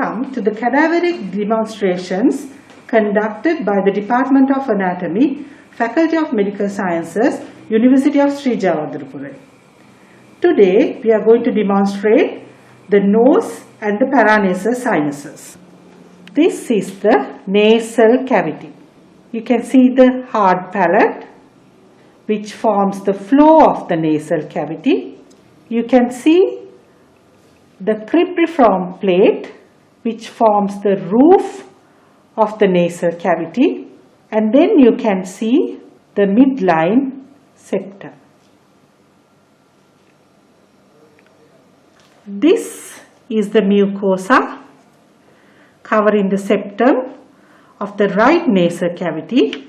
Welcome to the cadaveric demonstrations conducted by the Department of Anatomy, Faculty of Medical Sciences, University of Sri Javadripura. Today we are going to demonstrate the nose and the paranasal sinuses. This is the nasal cavity. You can see the hard palate which forms the floor of the nasal cavity. You can see the cribriform plate which forms the roof of the nasal cavity, and then you can see the midline septum. This is the mucosa covering the septum of the right nasal cavity.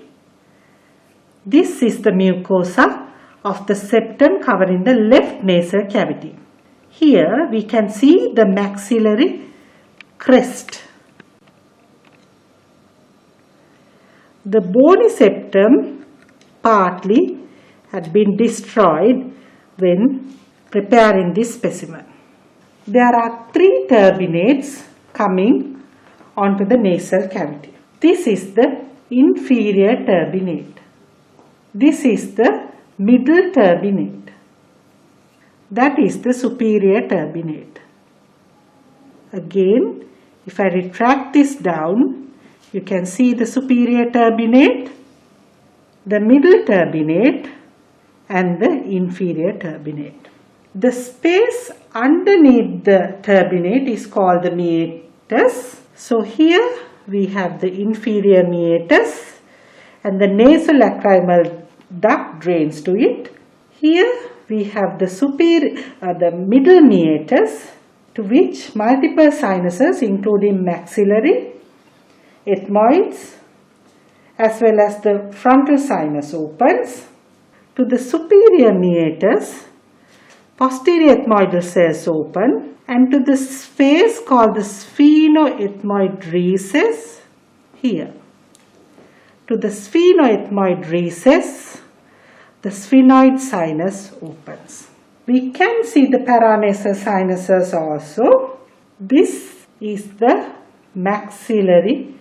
This is the mucosa of the septum covering the left nasal cavity. Here we can see the maxillary crest. The bony septum partly had been destroyed when preparing this specimen. There are three turbinates coming onto the nasal cavity. This is the inferior turbinate. This is the middle turbinate. That is the superior turbinate. Again, if I retract this down, you can see the superior turbinate, the middle turbinate, and the inferior turbinate. The space underneath the turbinate is called the meatus. So here we have the inferior meatus and the nasolacrimal duct drains to it. Here we have the middle meatus, to which multiple sinuses including maxillary, ethmoids, as well as the frontal sinus opens. To the superior meatus, posterior ethmoidal cells open, and to the space called the sphenoethmoid recess here. To the sphenoethmoid recess, the sphenoid sinus opens. We can see the paranasal sinuses also. This is the maxillary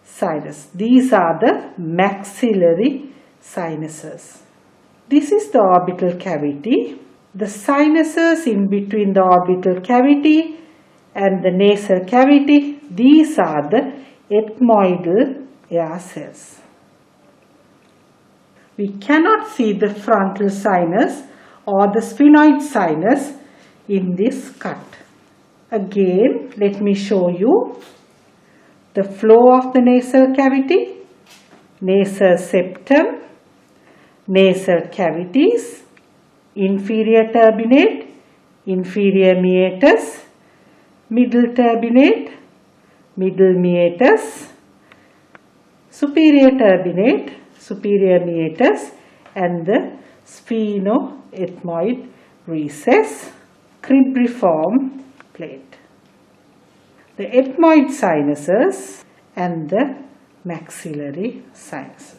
sinus. These are the maxillary sinuses. This is the orbital cavity. The sinuses in between the orbital cavity and the nasal cavity, these are the ethmoidal air cells. We cannot see the frontal sinus or the sphenoid sinus in this cut. Again, let me show you the flow of the nasal cavity, nasal septum, nasal cavities, inferior turbinate, inferior meatus, middle turbinate, middle meatus, superior turbinate, superior meatus, and the sphenoethmoid recess, cribriform plate, the ethmoid sinuses, and the maxillary sinuses.